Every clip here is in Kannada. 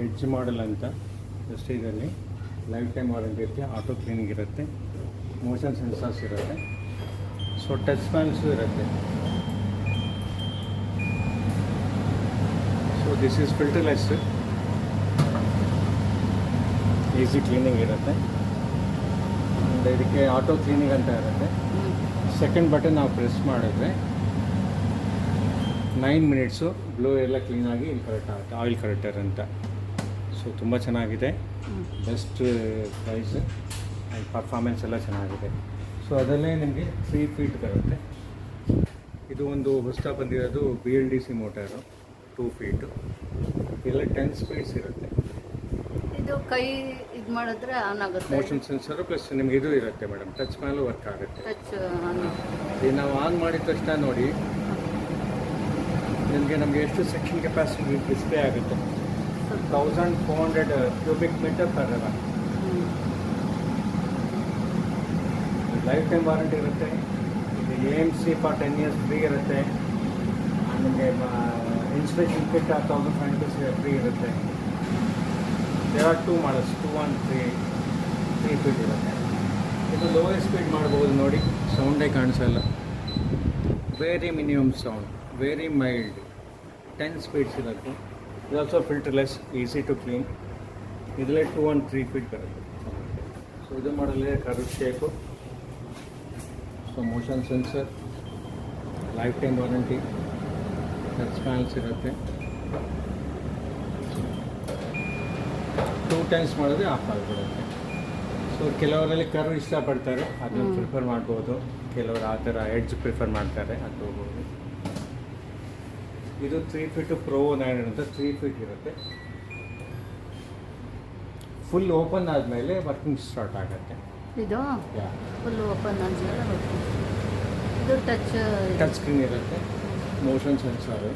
ಎಡ್ಜ್ ಮಾಡಲ್ ಅಂತ ಜಸ್ಟ್ ಇದರಲ್ಲಿ ಲೈಫ್ ಟೈಮ್ ವಾರಂಟಿ ಇರುತ್ತೆ, ಆಟೋ ಕ್ಲೀನಿಂಗ್ ಇರುತ್ತೆ, ಮೋಷನ್ ಸೆನ್ಸರ್ಸ್ ಇರುತ್ತೆ, ಸೊ ಟಚ್ ಪ್ಯಾನ್ಸು ಇರುತ್ತೆ. So this is filterless, easy cleaning ಇರುತ್ತೆ. ಆ್ಯಂಡ್ ಇದಕ್ಕೆ ಆಟೋ ಕ್ಲೀನಿಂಗ್ ಅಂತ ಇರುತ್ತೆ. ಸೆಕೆಂಡ್ ಬಟನ್ ನಾವು ಪ್ರೆಸ್ ಮಾಡಿದ್ರೆ 9 ಮಿನಿಟ್ಸು ಬ್ಲೋ ಎಲ್ಲ ಕ್ಲೀನಾಗಿ ಇಲ್ಲಿ ಕರೆಕ್ಟ್ ಆಗುತ್ತೆ. ಆಯಿಲ್ ಕರೆಕ್ಟರ್ ಅಂತ. ಸೊ ತುಂಬ ಚೆನ್ನಾಗಿದೆ, ಬೆಸ್ಟ್ ಪ್ರೈಸ್ ಆ್ಯಂಡ್ ಪರ್ಫಾರ್ಮೆನ್ಸ್ ಎಲ್ಲ ಚೆನ್ನಾಗಿದೆ. ಸೊ ಅದರಲ್ಲೇ ನಿಮಗೆ 3 ಫೀಟ್ ಬರುತ್ತೆ. ಇದು ಒಂದು ಹೊಸ ಬಂದಿರೋದು BLDC ಮೋಟರು 2 ಫೀಟು. ಇಲ್ಲ 10 ಸ್ಪೀಡ್ಸ್ ಇರುತ್ತೆ. ಇದು ಕೈ ಇದು ಮಾಡಿದ್ರೆ ಆನ್ ಆಗುತ್ತೆ. ಮೋಷನ್ ಸೆನ್ಸರು ಪ್ಲಸ್ ನಿಮ್ಗೆ ಇದು ಇರುತ್ತೆ ಮೇಡಮ್, ಟಚ್ ಮೇಲೂ ವರ್ಕ್ ಆಗುತ್ತೆ. ಟಚ್ ಆನ್ ಈಗ ನಾವು ಆನ್ ಮಾಡಿದ ತಕ್ಷಣ ನೋಡಿ ನಮಗೆ ಎಷ್ಟು ಸೆಕ್ಷನ್ ಕೆಪಾಸಿಟಿ ಡಿಸ್ಪ್ಲೇ ಆಗುತ್ತೆ. 1400 cubic metre per hour. Life time warranty ಇರುತ್ತೆ. ಇದು AMC ಫಾರ್ 10 years ಫ್ರೀ ಇರುತ್ತೆ. ನಿಮಗೆ ಇನ್ಸ್ಪೆಕ್ಷನ್ ಕಿಟ್ 1500 ಫ್ರೀ ಇರುತ್ತೆ. There are 2 models, 2 and 3 feet ಇರುತ್ತೆ. ಇದು ಲೋಯೆಸ್ಟ್ ಸ್ಪೀಡ್ ಮಾಡ್ಬೋದು ನೋಡಿ, ಸೌಂಡೇ ಕಾಣಿಸಲ್ಲ. Very minimum sound, very mild, 10 speeds ಇರುತ್ತೆ. ಇದು also filterless, easy to clean. ಇದರಲ್ಲೇ 2 and 3 ಫೀಟ್ ಬರುತ್ತೆ. ಸೊ ಇದು ಮಾಡಲೇ curve shape. So motion sensor, life time warranty, touch pans ಇರುತ್ತೆ. 2 ಟೈಮ್ಸ್ ಮಾಡಿದ್ರೆ ಆಫ್ ಆಗಿಬಿಡುತ್ತೆ. ಸೊ ಕೆಲವರಲ್ಲಿ ಕರ್ವ್ ಇಷ್ಟಪಡ್ತಾರೆ, ಅದನ್ನು ಪ್ರಿಫರ್ ಮಾಡ್ಬೋದು. ಕೆಲವರು ಆ ಥರ ಎಡ್ಜ್ ಪ್ರಿಫರ್ ಮಾಡ್ತಾರೆ, ಅದು ಹೋಗ್ಬೋದು. ಇದು 3 ಫೀಟು Pro 9 ಅಂತ 3 ಫೀಟ್ ಇರುತ್ತೆ. ಫುಲ್ ಓಪನ್ ಆದಮೇಲೆ ವರ್ಕಿಂಗ್ ಸ್ಟಾರ್ಟ್ ಆಗುತ್ತೆ. ಇದು ಫುಲ್ ಓಪನ್ ಆದ್ಮೇಲೆ ಇದು ಟಚ್ ಸ್ಕ್ರೀನ್ ಇರುತ್ತೆ. Motion sensor.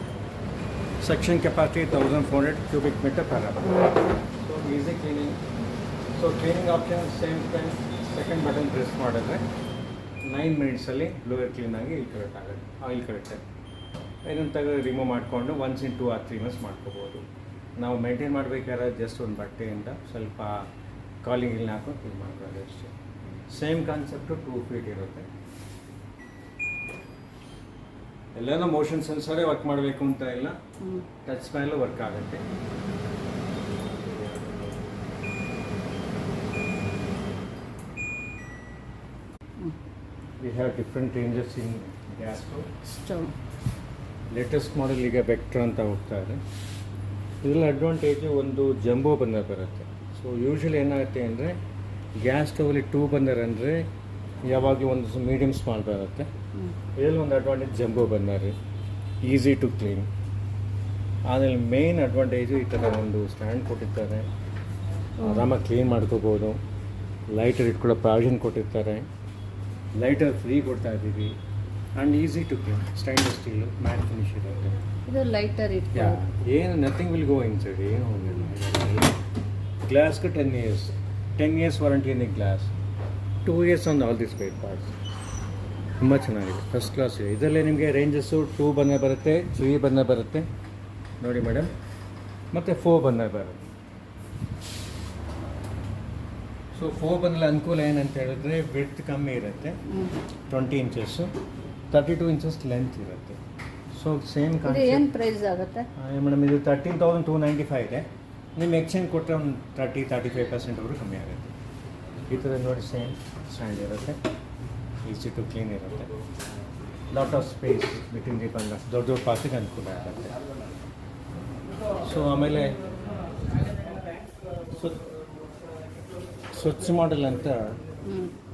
Suction capacity 1400 cubic metre per hour. So easy cleaning. So cleaning option same time second button press ಮಾಡಿದ್ರೆ 9 ಮಿನಿಟ್ಸಲ್ಲಿ ಬ್ಲೋಯರ್ ಕ್ಲೀನಾಗಿ ಇಲ್ಲಿ ಕರೆಕ್ಟ್ ಆಗುತ್ತೆ. ಆಯಿಲ್ ಕರೆಕ್ಟರ್ ಇದನ್ನು ತೆಗೆದು ರಿಮೂವ್ ಮಾಡಿಕೊಂಡು 1 in 2 or 3 months ಮಾಡ್ಕೋಬೋದು. ನಾವು ಮೇಂಟೈನ್ ಮಾಡಬೇಕಾದ್ರೆ ಜಸ್ಟ್ ಒಂದು ಬಟ್ಟೆಯಿಂದ ಸ್ವಲ್ಪ ಕಾಲಿಂಗ್ ಇಲ್ಲಿ ಹಾಕೊಂಡು ಕ್ಲೀನ್ ಮಾಡ್ಬೋದು ಅಷ್ಟೇ. ಸೇಮ್ ಕಾನ್ಸೆಪ್ಟು 2 ಫೀಟ್ ಇರುತ್ತೆ. ಎಲ್ಲನೂ ಮೋಷನ್ ಸೆನ್ಸರೇ ವರ್ಕ್ ಮಾಡಬೇಕು ಅಂತ ಇಲ್ಲ, ಟಚ್ ಮೇಲೂ ವರ್ಕ್ ಆಗುತ್ತೆ. We have different ranges in gas stove. Latest model ಈಗ ವೆಕ್ಟ್ರಾ ಅಂತ ಹೋಗ್ತಾ ಇದೆ. ಇದರಲ್ಲಿ ಅಡ್ವಾಂಟೇಜು ಒಂದು ಜಂಬೋ ಬಂದರ್ ಬರುತ್ತೆ. ಸೊ ಯೂಶ್ವಲಿ ಏನಾಗುತ್ತೆ ಅಂದರೆ ಗ್ಯಾಸ್ ಸ್ಟವಲ್ಲಿ 2 ಬಂದರ್ ಅಂದರೆ ಯಾವಾಗಲೂ ಒಂದು ಮೀಡಿಯಮ್ ಸ್ಮಾಲ್ ಬರುತ್ತೆ. ಇದರಲ್ಲಿ ಒಂದು advantage jumbo burner, easy to clean. ಆಮೇಲೆ ಮೇನ್ ಅಡ್ವಾಂಟೇಜು ಈ ಥರ ಒಂದು ಸ್ಟ್ಯಾಂಡ್ ಕೊಟ್ಟಿರ್ತಾರೆ, ಆರಾಮಾಗಿ ಕ್ಲೀನ್ ಮಾಡ್ಕೋಬೋದು. ಲೈಟರ್ ಇಟ್ಕೊಳ್ಳೋ ಪ್ರಾವಿಷನ್ ಕೊಟ್ಟಿರ್ತಾರೆ. ಲೈಟರ್ ಫ್ರೀ ಕೊಡ್ತಾ ಇದ್ದೀವಿ. And easy to clean. Stainless steel, matt finish ಇರುತ್ತೆ. ಇದು ಲೈಟರ್ ಇತ್ತು. ಏನು ನಥಿಂಗ್ ವಿಲ್ ಗೋ ಇನ್ಸೈಡ್, ಏನು ಹೋಗಿಲ್ಲ. ಗ್ಲಾಸ್ಗೆ 10 years warranty in glass, 2 years on all the spare parts. ತುಂಬ ಚೆನ್ನಾಗಿದೆ, ಫಸ್ಟ್ ಕ್ಲಾಸ್ ಇದೆ. ಇದರಲ್ಲೇ ನಿಮಗೆ ರೇಂಜಸ್ಸು 2 ಬನ್ನ ಬರುತ್ತೆ, 3 ಬನ್ನ ಬರುತ್ತೆ ನೋಡಿ ಮೇಡಮ್, ಮತ್ತು 4 ಬನ್ನ ಬರುತ್ತೆ. ಸೊ 4 ಬನ್ನಲ್ಲಿ ಅನುಕೂಲ ಏನಂತ ಹೇಳಿದ್ರೆ ವಿಡ್ತ್ ಕಮ್ಮಿ ಇರುತ್ತೆ, 20 inches, 32 inches ಲೆಂತ್ ಇರುತ್ತೆ. ಸೊ ಸೇಮ್ ಏನು ಪ್ರೈಸ್ ಆಗುತ್ತೆ ಮೇಡಮ್? ಇದು 13,295 ಇದೆ. ನಿಮ್ಮ ಎಕ್ಸ್ಚೇಂಜ್ ಕೊಟ್ಟರೆ ಒಂದು 30-35% ಕಮ್ಮಿ ಆಗುತ್ತೆ. ಈ ಥರ ನೋಡಿ ಸೇಮ್ ಸ್ಟ್ಯಾಂಡ್ ಇರುತ್ತೆ, ಈಸಿ ಟು ಕ್ಲೀನ್ ಇರುತ್ತೆ. Lot of space between the ಬಂದ ದೊಡ್ಡ ಪಾರ್ಟಿಗೆ ಅನುಕೂಲ ಆಗುತ್ತೆ. ಸೊ ಆಮೇಲೆ ಸ್ವಚ್ಛ ಮಾಡೆಲ್ ಅಂತ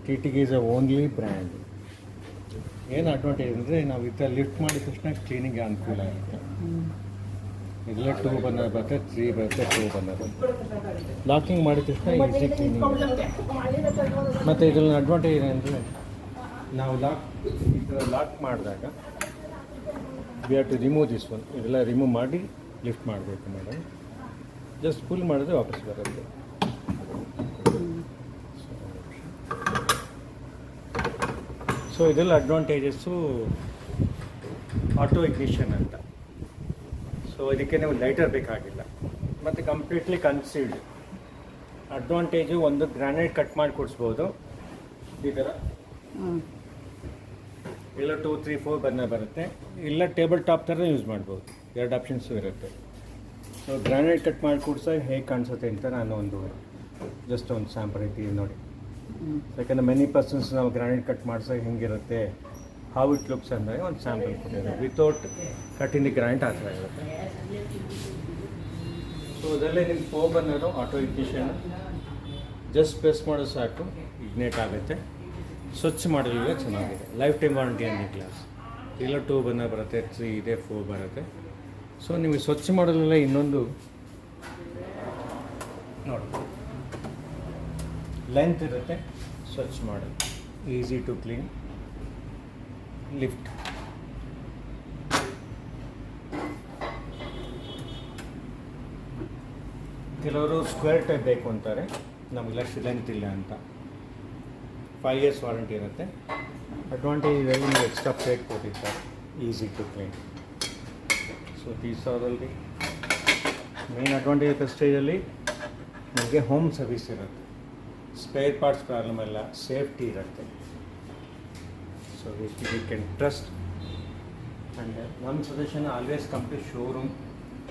TTG is a only brand. ಏನು ಅಡ್ವಾಂಟೇಜ್ ಅಂದರೆ ನಾವು ಈ ಥರ ಲಿಫ್ಟ್ ಮಾಡಿದ ತಕ್ಷಣ ಕ್ಲೀನಿಂಗ್ಗೆ ಅನುಕೂಲ ಆಗುತ್ತೆ. ಇದೆಲ್ಲ 2 ಬನ್ನ ಬರುತ್ತೆ, 3 ಬರುತ್ತೆ, 4 ಬನ್ನ ಬರುತ್ತೆ. ಲಾಕಿಂಗ್ ಮಾಡಿದ ತಕ್ಷಣ ಈಸಿ ಕ್ಲೀನಿಂಗ್. ಮತ್ತು ಇದರಲ್ಲಿ ಅಡ್ವಾಂಟೇಜ್ ಏನಂದರೆ ನಾವು ಈ ಥರ ಲಾಕ್ ಮಾಡಿದಾಗ we have to remove this one. ಇದೆಲ್ಲ ರಿಮೂವ್ ಮಾಡಿ ಲಿಫ್ಟ್ ಮಾಡಬೇಕು ಮೇಡಮ್. ಜಸ್ಟ್ ಫುಲ್ ಮಾಡಿದ್ರೆ ವಾಪಸ್ ಬರುತ್ತೆ. ಸೊ ಇದೆಲ್ಲ ಅಡ್ವಾಂಟೇಜಸ್ಸು ಆಟೋ ಇಗ್ನಿಷನ್ ಅಂತ. ಸೊ ಇದಕ್ಕೆ ನೀವು ಲೈಟರ್ ಬೇಕಾಗಿಲ್ಲ, ಮತ್ತು ಕಂಪ್ಲೀಟ್ಲಿ ಕನ್ಸೀಲ್ಡ್. ಅಡ್ವಾಂಟೇಜು ಒಂದು ಗ್ರಾನೈಟ್ ಕಟ್ ಮಾಡಿ ಕೊಡಿಸ್ಬೋದು ಈ ಥರ, ಇಲ್ಲ 2, 3, 4 ಬರ್ನರ್ ಬರುತ್ತೆ, ಇಲ್ಲ ಟೇಬಲ್ ಟಾಪ್ ಥರ ಯೂಸ್ ಮಾಡ್ಬೋದು. 2 ಆಪ್ಷನ್ಸು ಇರುತ್ತೆ. ಸೊ ಗ್ರಾನೈಟ್ ಕಟ್ ಮಾಡಿ ಕೊಡ್ಸಾಗ ಹೇಗೆ ಕಾಣಿಸುತ್ತೆ ಅಂತ ನಾನು ಜಸ್ಟ್ ಒಂದು ಸ್ಯಾಂಪಲ್ ಐತಿ ನೋಡಿ. ಯಾಕಂದರೆ ಮೆನಿ ಪರ್ಸನ್ಸ್ ನಾವು ಗ್ರಾನೈಟ್ ಕಟ್ ಮಾಡ್ಸಾಗ ಹೆಂಗಿರುತ್ತೆ, ಹೌ ಇಟ್ ಲುಕ್ಸ್ ಅಂದರೆ ಒಂದು ಸ್ಯಾಂಪಲ್ ಕೊಟ್ಟಿದ್ದಾರೆ. ವಿತೌಟ್ ಕಟ್ಟಿಂಗ್ ದಿ ಗ್ರಾನೈಟ್ ಆ ಥರ ಇರುತ್ತೆ. ಸೊ ಅದರಲ್ಲೇ ನಿಮ್ಮ ಫೋ ಬರ್ನರು ಆಟೋ ಇಗ್ನಿಷನ್ ಜಸ್ಟ್ ಪ್ರೆಸ್ ಮಾಡೋದು ಸಾಕು, ಇಗ್ನೇಟ್ ಆಗುತ್ತೆ. ಸ್ವಚ್ಛ ಮಾಡಲಿಲ್ಲ ಚೆನ್ನಾಗಿದೆ. ಲೈಫ್ ಟೈಮ್ ವಾರಂಟಿ ಅಂದಿ ಗ್ಲಾಸ್. ಇಲ್ಲ 2 ಬರ್ನರ್ ಬರುತ್ತೆ, 3 ಇದೆ, 4 ಬರುತ್ತೆ. ಸೊ ನಿಮಗೆ ಸ್ವಚ್ಛ ಮಾಡಲಿಲ್ಲ ಇನ್ನೊಂದು ನೋಡಿ, ಲೆಂತ್ ಇರುತ್ತೆ, ಸ್ವಚ್ಛ ಮಾಡೋದು ಈಸಿ ಟು ಕ್ಲೀನ್. ಲಿಫ್ಟ್ ಕೆಲವರು ಸ್ಕ್ವೇರ್ ಟೈಪ್ ಬೇಕು ಅಂತಾರೆ, ನಮಗೆಲ್ಲ ಲೆಂತ್ ಇಲ್ಲ ಅಂತ. 5 years ವಾರಂಟಿ ಇರುತ್ತೆ. ಅಡ್ವಾಂಟೇಜ್ ಇದೆ, ನೀವು ಎಕ್ಸ್ಟ್ರಾ ಪ್ಲೇಟ್ ಕೊಟ್ಟಿರ್ತಾರೆ, easy to clean. So these are all the main advantage. ಪ್ರೆಸ್ಟೇಜಲ್ಲಿ ನಿಮಗೆ ಹೋಮ್ ಸರ್ವಿಸ್ ಇರುತ್ತೆ, ಸ್ಪೇರ್ ಪಾರ್ಟ್ಸ್ ಪ್ರಾಬ್ಲಮ್ ಎಲ್ಲ, ಸೇಫ್ಟಿ ಇರುತ್ತೆ. So you can trust. And ನಮ್ಮ suggestion always come to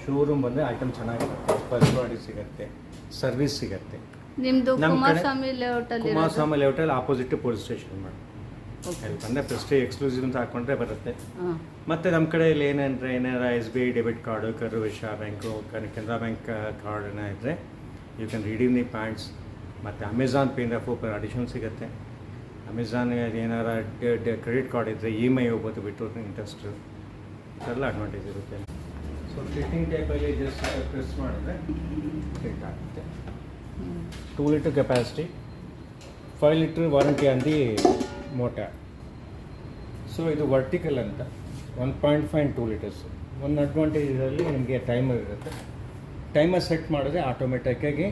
showroom ಬಂದರೆ ಐಟಮ್ ಚೆನ್ನಾಗಿರುತ್ತೆ, ಫಸ್ಟ್ ಬಾಡಿ ಸಿಗುತ್ತೆ, ಸರ್ವಿಸ್ ಸಿಗುತ್ತೆ. ನಿಮ್ಮದು ನಮ್ಮ ಕಡೆ ಕುಮಾರಸ್ವಾಮಿ ಲೇಔಟಲ್ಲಿ ಆಪೋಸಿಟ್ ಪೊಲೀಸ್ ಸ್ಟೇಷನ್ ಮಾಡಿ ಅಂದರೆ ಪ್ರೆಸ್ಟೇಜ್ ಎಕ್ಸ್ಕ್ಲೂಸಿವ್ ಅಂತ ಹಾಕ್ಕೊಂಡ್ರೆ ಬರುತ್ತೆ. ಮತ್ತು ನಮ್ಮ ಕಡೆಯಲ್ಲಿ ಏನಂದರೆ ಏನಾರ SBI ಡೆಬಿಟ್ ಕಾರ್ಡು, ಕರು ವಿಶ್ವ ಬ್ಯಾಂಕು, ಕೆನರಾ ಬ್ಯಾಂಕ್ ಕಾರ್ಡ್ ಇದ್ದರೆ you can redeem the points. ಮತ್ತು ಅಮೆಝಾನ್ ಪೇಯಿಂದ 4% ಅಡಿಷನ್ ಸಿಗುತ್ತೆ. ಅಮೆಝಾನ್ ಏನಾರ ಕ್ರೆಡಿಟ್ ಕಾರ್ಡ್ ಇದ್ದರೆ EMI ಹೋಗ್ಬೋದು ಬಿಟ್ಟು ಇಂಟ್ರೆಸ್ಟ್, ಇದೆಲ್ಲ ಅಡ್ವಾಂಟೇಜ್ ಇರುತ್ತೆ. ಸೊ ಟ್ರೀಟಿಂಗ್ ಟೈಪಲ್ಲಿ ಜಸ್ಟ್ ಪ್ರೆಸ್ ಮಾಡಿದ್ರೆ ಟ್ರೀಟ್ ಆಗುತ್ತೆ. 2 ಲೀಟರ್ ಕೆಪಾಸಿಟಿ, 5 ಲೀಟರ್ ವಾರಂಟಿ ಅಂದು ಮೋಟಾರ್. ಸೊ ಇದು ವರ್ಟಿಕಲ್ ಅಂತ 1.5 and 2 ಲೀಟರ್ಸ್. ಒಂದು ಅಡ್ವಾಂಟೇಜ್ ಇದರಲ್ಲಿ ನಿಮಗೆ ಟೈಮರ್ ಇರುತ್ತೆ, ಟೈಮರ್ ಸೆಟ್ ಮಾಡಿದ್ರೆ ಆಟೋಮೆಟಿಕ್ಕಾಗಿ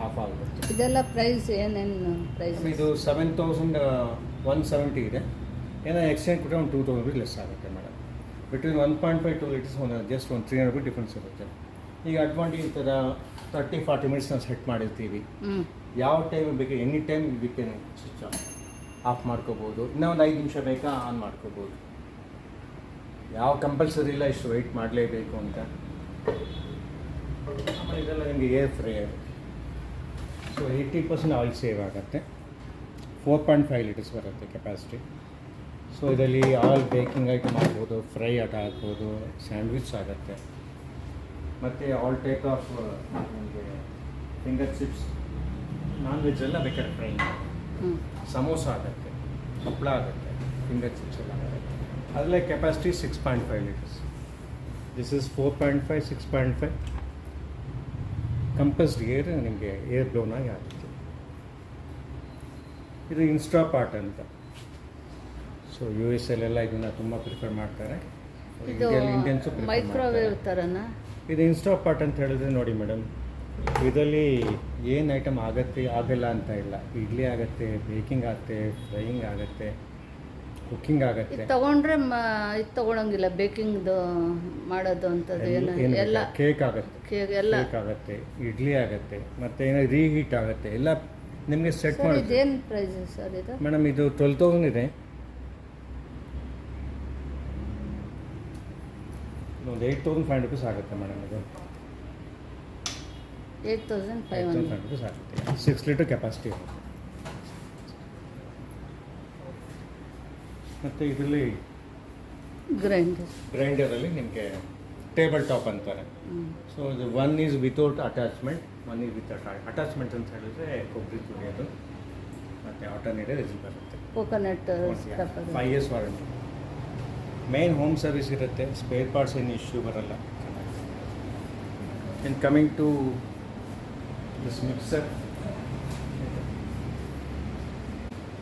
ಆಫ್ ಆಗುತ್ತೆ. ಇದೆಲ್ಲ ಪ್ರೈಸ್ ಏನೇನು ಪ್ರೈಸ್? ಇದು 7,170 ಇದೆ. ಏನೋ ಎಕ್ಸ್ಚೇಂಜ್ ಕೊಟ್ಟರೆ ಒಂದು 2,000 ರೂಪೀಸ್ ಲೆಸ್ ಆಗುತ್ತೆ ಮೇಡಮ್. ಬಿಟ್ವೀನ್ 1.5 2 ಲೀಟರ್ಸ್ ಜಸ್ಟ್ ಒಂದು 300 ರೂಪೀಸ್ ಡಿಫ್ರೆನ್ಸ್ ಇರುತ್ತೆ. ಈಗ ಅಡ್ವಾಂಟೇಜ್ ಥರ 30-40 ಮಿನಿಟ್ಸ್ ನಾವು ಸೆಟ್ ಮಾಡಿರ್ತೀವಿ, ಯಾವ ಟೈಮ್ ಬೇಕು ಎನಿ ಟೈಮ್ ಇದಕ್ಕೆ ಸ್ವಿಚ್ ಆಫ್ ಮಾಡ್ಕೋಬೋದು. ಇನ್ನೂ ಒಂದು 5 ನಿಮಿಷ ಬೇಕಾ ಆನ್ ಮಾಡ್ಕೋಬೋದು. ಯಾವ ಕಂಪಲ್ಸರಿ ಇಲ್ಲ ಇಷ್ಟು ವೆಯ್ಟ್ ಮಾಡಲೇಬೇಕು ಅಂತ. ಆಮೇಲೆ ಇದೆಲ್ಲ ನಿಮಗೆ air fryer. So 80% oil save ಆಗುತ್ತೆ. 4.5 ಲೀಟರ್ಸ್ ಬರುತ್ತೆ ಕೆಪಾಸಿಟಿ. ಸೊ ಇದರಲ್ಲಿ ಆಲ್ ಬೇಕಿಂಗ್ ಐಟಮ್ ಆಗ್ಬೋದು, ಫ್ರೈ ಆಟ ಆಗ್ಬೋದು, ಸ್ಯಾಂಡ್ವಿಚ್ ಆಗುತ್ತೆ. ಮತ್ತು ಆಲ್ ಟೈಪ್ ಆಫ್ ನಿಮಗೆ ಫಿಂಗರ್ ಚಿಪ್ಸ್, ನಾನ್ ವೆಜ್ ಎಲ್ಲ ಬೇಕಾದ್ರೆ ಫ್ರೈ, ಸಮೋಸ ಆಗುತ್ತೆ, ಹಪ್ಪಳ ಆಗುತ್ತೆ, ಫಿಂಗರ್ ಚಿಪ್ಸ್ ಎಲ್ಲ ಆಗುತ್ತೆ. ಅದರಲ್ಲೇ capacity 6.5 litres. This is 4.5, 6.5 compressed air, ನಿಮಗೆ ಏರ್ ಬ್ಲೋನ್ ಆಗಿ ಆಗುತ್ತೆ. ಇದು ಇನ್ಸ್ಟಾ ಪಾರ್ಟ್ ಅಂತ. ಸೊ US ಅಲ್ಲೆಲ್ಲ ಇದನ್ನು ತುಂಬ ಪ್ರಿಫರ್ ಮಾಡ್ತಾರೆ, ಇಂಡಿಯನ್ಸು ಮೈಕ್ರೋವೇವ್ ಥರನ. ಇದು ಇನ್ಸ್ಟಾ ಪಾರ್ಟ್ ಅಂತ ಹೇಳಿದ್ರೆ ನೋಡಿ ಮೇಡಮ್, ಇದರಲ್ಲಿ ಏನು ಐಟಮ್ ಆಗಲ್ಲ ಅಂತ ಇಲ್ಲ. ಇಡ್ಲಿ ಆಗುತ್ತೆ, ಬೇಕಿಂಗ್ ಆಗುತ್ತೆ, ಫ್ರೈಯಿಂಗ್ ಆಗುತ್ತೆ, ಕುಕ್ಕಿಂಗ್ ಆಗುತ್ತೆ. ತಗೊಂಡ್ರೆ ಇದು ತಗೊಳಂಗಿಲ್ಲ, ಬೇಕಿಂಗ್ದು ಮಾಡೋದು ಅಂಥದ್ದು ಏನು ಎಲ್ಲ. ಕೇಕ್ ಆಗುತ್ತೆ, ಎಲ್ಲ ಕೇಕ್ ಆಗುತ್ತೆ, ಇಡ್ಲಿ ಆಗುತ್ತೆ, ಮತ್ತು ಏನೋ ರೀಹೀಟ್ ಆಗುತ್ತೆ, ಎಲ್ಲ ನಿಮಗೆ ಸೆಟ್ ಮಾಡಿ. ಇದೇನು ಪ್ರೈಸ್ ಸರ್ ಇದು? ಮೇಡಮ್ ಇದು 12,000 ಇದೆ. ಒಂದು 8,500 ರೂಪೀಸ್ ಆಗುತ್ತೆ ಮೇಡಮ್. ಇದು 8,500 ರೂಪೀಸ್ ಆಗುತ್ತೆ. 6 ಲೀಟರ್ ಕೆಪಾಸಿಟಿ ಇರುತ್ತೆ. ಮತ್ತು ಇದರಲ್ಲಿ ಗ್ರೈಂಡರಲ್ಲಿ ನಿಮಗೆ ಟೇಬಲ್ ಟಾಪ್ ಅಂತಾರೆ. ಸೊ ಇದು 1 is without attachment, 1 is with attachment ಅಂತ ಹೇಳಿದ್ರೆ ಕೊಬ್ಬರಿ ತುರಿಯೋದು, ಮತ್ತು ಆಲ್ಟರ್ನೇಟಿವ್ ಇದು ಬರುತ್ತೆ. Coconut 5 years warranty. Main home service ಇರುತ್ತೆ, ಸ್ಪೇರ್ ಪಾರ್ಟ್ಸ್ ಏನು ಇಶ್ಯೂ ಬರಲ್ಲ. And coming to this mixer,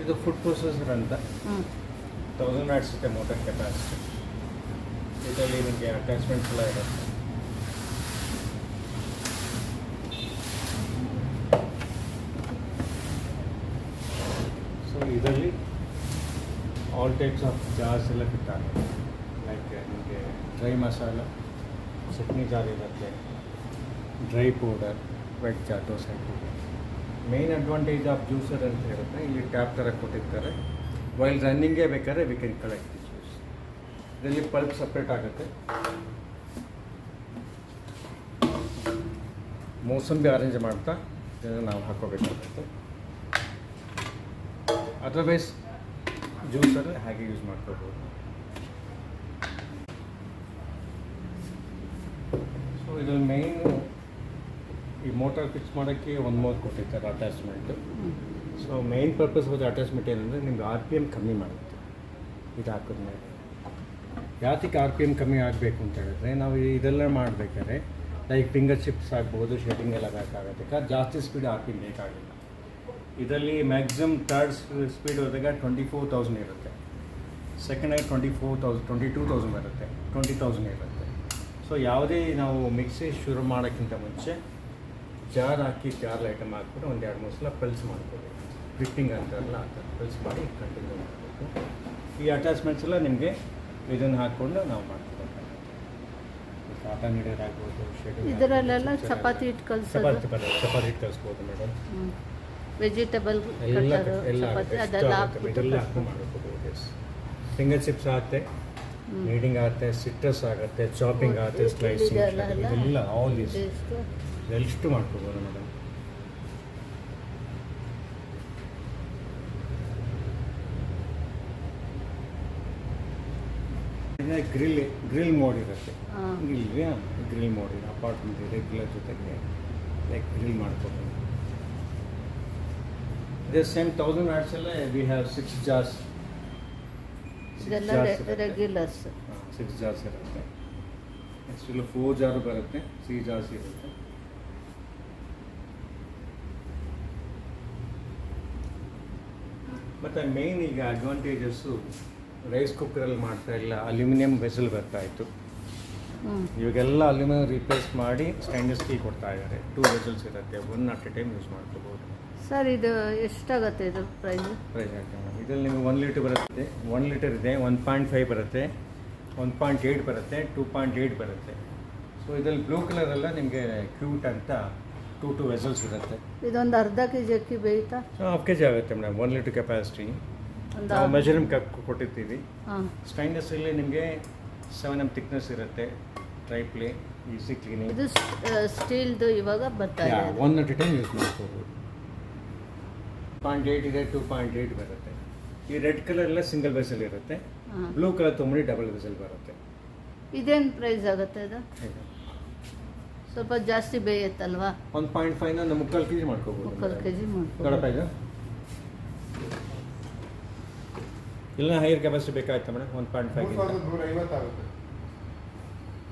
ಇದು ಫುಡ್ ಪ್ರೊಸೆಸರ್ ಅಂತ 1000 ವ್ಯಾಟ್ಸ್ ಇದೆ ಮೋಟರ್ ಕೆಪಾಸಿಟಿ. ಇದರಲ್ಲಿ ನಿಮಗೆ ಅಟ್ಯಾಚ್ಮೆಂಟ್ಸ್ ಎಲ್ಲ ಇರುತ್ತೆ. ಸೊ ಇದರಲ್ಲಿ ಆಲ್ ಟೈಪ್ಸ್ ಆಫ್ ಜಾರ್ಸ್ ಎಲ್ಲ ಫಿಟ್ ಆಗುತ್ತೆ. ಲೈಕ್ ನಿಮಗೆ ಡ್ರೈ ಮಸಾಲ ಚಟ್ನಿ ಜಾರ್ ಇರುತ್ತೆ, ಡ್ರೈ ಪೌಡರ್, ವೆಟ್ ಚಾಟೋ side. Main advantage of juicer ಅಂತ ಹೇಳಿದ್ರೆ ಇಲ್ಲಿ ಟ್ಯಾಪ್ ಥರ ಕೊಟ್ಟಿರ್ತಾರೆ. ವೈಲ್ ರನ್ನಿಂಗೇ ಬೇಕಾದ್ರೆ we can collect the juice. ಇದರಲ್ಲಿ ಪಲ್ಪ್ ಸಪ್ರೇಟ್ ಆಗುತ್ತೆ. ಮೋಸಂಬಿ ಅರೇಂಜ್ ಮಾಡ್ತಾ ಇದನ್ನು ನಾವು ಹಾಕೋಬೇಕಾಗುತ್ತೆ. ಅದರ್ವೈಸ್ ಜ್ಯೂಸಲ್ಲಿ ಹಾಗೆ ಯೂಸ್ ಮಾಡ್ಕೋಬೋದು. ಸೊ ಇದ್ರಲ್ಲಿ ಮೇಯ್ನು ಈ ಮೋಟಾರ್ ಫಿಕ್ಸ್ ಮಾಡೋಕ್ಕೆ ಒಂದು ಮೋರ್ ಕೊಟ್ಟಿರ್ತಾರೆ attachment. So main purpose of attachment ಏನಂದರೆ ನಿಮ್ಗೆ ಆರ್ ಪಿ ಎಮ್ ಕಮ್ಮಿ ಮಾಡುತ್ತೆ ಇದು ಹಾಕಿದ್ಮೇಲೆ. ಯಾತಕ್ಕೆ ಆರ್ ಪಿ ಎಮ್ ಕಮ್ಮಿ ಆಗಬೇಕು ಅಂತ ಹೇಳಿದ್ರೆ ನಾವು ಇದೆಲ್ಲ ಮಾಡಬೇಕಾದ್ರೆ ಲೈಕ್ ಫಿಂಗರ್ ಚಿಪ್ಸ್ ಆಗ್ಬೋದು, ಶೇಡಿಂಗ್ ಎಲ್ಲ ಬೇಕಾಗುತ್ತೆ. ಯಾಕಂದ್ರೆ ಜಾಸ್ತಿ ಸ್ಪೀಡ್ ಆರ್ ಪಿ ಎಮ್ ಬೇಕಾಗಿಲ್ಲ. ಇದರಲ್ಲಿ ಮ್ಯಾಕ್ಸಿಮಮ್ ಥರ್ಡ್ ಸ್ಪೀಡ್ ಹೋದಾಗ 24,000 ಇರುತ್ತೆ. ಸೆಕೆಂಡ್ ಆಗಿ 22,000 ಬರುತ್ತೆ, 20,000 ಇರುತ್ತೆ. ಸೊ ಯಾವುದೇ ನಾವು ಮಿಕ್ಸಿ ಶುರು ಮಾಡೋಕ್ಕಿಂತ ಮುಂಚೆ ಜಾರ್ ಹಾಕಿ ಜಾರ್ ಐಟಮ್ ಹಾಕ್ಬಿಟ್ಟು ಒಂದು 2-3 ಸಲ ಪಲ್ಸ್ ಮಾಡ್ಕೋಬೇಕು. ಫ್ಲಿಪ್ಪಿಂಗ್ ಅಂತಾರಲ್ಲ ಆ ಥರ ಪಲ್ಸ್ ಮಾಡಿ ಕಂಟಿನ್ಯೂ ಮಾಡಬೇಕು. ಈ ಅಟ್ಯಾಚ್ಮೆಂಟ್ಸ್ ಎಲ್ಲ ನಿಮಗೆ ಇದನ್ನು ಹಾಕ್ಕೊಂಡು ನಾವು ಮಾಡ್ಕೋಬೇಕಾಗುತ್ತೆ. ಕಾಟ ನೀಡರ್ ಆಗ್ಬೋದು, ಶೇಡಿಂಗ್ ಇದರಲ್ಲೆಲ್ಲ ಚಪಾತಿ ಹಿಟ್ಟು ಕಲಿಸೋದು, ಚಪಾತಿ ಹಿಟ್ಟು ಕಲಿಸ್ಬೋದು ಮೇಡಮ್. ವೆಜಿಟೇಬಲ್ ಎಲ್ಲ ಚಪಾತಿ ಅದೆಲ್ಲ ಇದೆಲ್ಲ ಹಾಕಿ ಮಾಡ್ಕೋಬೋದು. ಫಿಂಗರ್ ಚಿಪ್ಸ್ ಆಗುತ್ತೆ, ನೀಡಿಂಗ್ ಆಗುತ್ತೆ, ಸಿಟ್ರಸ್ ಆಗುತ್ತೆ, ಚಾಪಿಂಗ್ ಆಗುತ್ತೆ, ಸ್ಲೈಸಿಂಗ್, ಇದೆಲ್ಲ ಆಲ್ ದಿಸ್ ಎಷ್ಟು ಮಾಡ್ಕೋಬೋದು ಮೇಡಮ್. ಗ್ರಿಲ್ ಮೋಡ್ ಇರುತ್ತೆ. ಗ್ರಿಲ್ ಮೋಡ್ ಇದೆ. ಅಪಾರ್ಟ್ಮೆಂಟ್ ರೆಗ್ಯುಲರ್ ಜೊತೆಗೆ ಲೈಕ್ ಗ್ರಿಲ್ ಮಾಡ್ಕೋಬೋದು. ಇದೇ ಸೇಮ್ 1000 ವ್ಯಾಟ್ಸ್ ಎಲ್ಲ ವಿ ಹ್ಯಾವ್ 6 ಜಾರ್ಸ್. ಇದೆಲ್ಲ ರೆಗ್ಯುಲರ್ಸ್ 6 ಜಾರ್ಸ್ ಇರುತ್ತೆ. ಆ್ಯಕ್ಚುಲಿ 4 ಜಾರು ಬರುತ್ತೆ, 3 ಜಾರ್ಸ್ ಇರುತ್ತೆ. ಮತ್ತು ಮೇಯ್ನ್ ಈಗ ಅಡ್ವಾಂಟೇಜಸ್ಸು ರೈಸ್ ಕುಕ್ಕರಲ್ಲಿ ಮಾಡ್ತಾ ಇಲ್ಲ, ಅಲ್ಯೂಮಿನಿಯಂ ವೆಸಲ್ ಬರ್ತಾಯಿತ್ತು. ಇವಾಗೆಲ್ಲ ಅಲ್ಯೂಮಿನಿಯಂ ರಿಪ್ಲೇಸ್ ಮಾಡಿ ಸ್ಟೈನ್ಲೆಸ್ ಸ್ಟೀಲ್ ಕೊಡ್ತಾ ಇದ್ದಾರೆ. 2 ವೆಸಲ್ಸ್ ಇರುತ್ತೆ, 1 ಅಟ್ ಎ ಟೈಮ್ ಯೂಸ್ ಮಾಡ್ಕೋಬೋದು. ಸರ್ ಇದು ಎಷ್ಟಾಗುತ್ತೆ ಇದು ಪ್ರೈಸ್ ಆಗುತ್ತೆ ಮೇಡಮ್. ಇದರಲ್ಲಿ ನಿಮಗೆ 1 ಲೀಟರ್ ಬರುತ್ತೆ, 1 ಲೀಟರ್ ಇದೆ, 1.5 ಬರುತ್ತೆ, 1.8 ಬರುತ್ತೆ, 2.8 ಬರುತ್ತೆ. ಸೊ ಇದರಲ್ಲಿ ಬ್ಲೂ ಕಲರೆಲ್ಲ ನಿಮಗೆ ಕ್ಯೂಟ್ ಅಂತ 2 ವೆಸಲ್ಸ್ ಇರುತ್ತೆ. ಇದೊಂದು ಅರ್ಧ ಕೆಜಿ ಅಕ್ಕಿ ಬೇಯ್ತಾ? ಹಾಫ್ ಕೆಜಿ ಆಗುತ್ತೆ ಮೇಡಮ್. 1 ಲೀಟರ್ ಕೆಪಾಸಿಟಿ ನಾವು ಮೆಜರಿಂಗ್ ಕಪ್ ಕೊಟ್ಟಿರ್ತೀವಿ. ಸ್ಟೈನ್ಲೆಸ್ಸಲ್ಲಿ ನಿಮಗೆ 7 mm ಥಿಕ್ನೆಸ್ ಇರುತ್ತೆ, ಟ್ರೈಪ್ಲೆ, ಈಸಿ ಕ್ಲೀನಿಂಗ್. ಇದು ಸ್ಟೀಲ್ದು ಇವಾಗ ಬರ್ತಾ ಇದೆ. 1 at a time ಯೂಸ್ ಮಾಡ್ಕೋಬೋದು. 0.8 ಇದೆ, 2.8 ಬರುತ್ತೆ. ಈ ರೆಡ್ ಕಲರ್ ಎಲ್ಲ ಸಿಂಗಲ್ ವೆಸಲ್ ಇರುತ್ತೆ, ಬ್ಲೂ ಕಲರ್ ತೊಗೊಂಡು ಡಬಲ್ ವೆಸಲ್ ಬರುತ್ತೆ. ಇದೇನು ಪ್ರೈಸ್ ಆಗುತ್ತೆ ಇದು? ಸ್ವಲ್ಪ ಜಾಸ್ತಿ ಬೇಯುತ್ತಲ್ವಾ? 1.5 ನ 3/4 kg ಮಾಡ್ಕೋಬೋದು. 3/4 kg ಮಾಡ್ಕೋಬೋದು. ದೊಡ್ಡ ಪ್ರೈಸ್ ಇಲ್ಲ. Higher capacity ಬೇಕಾಯ್ತಾ madam? 1.5 150 ಆಗುತ್ತೆ.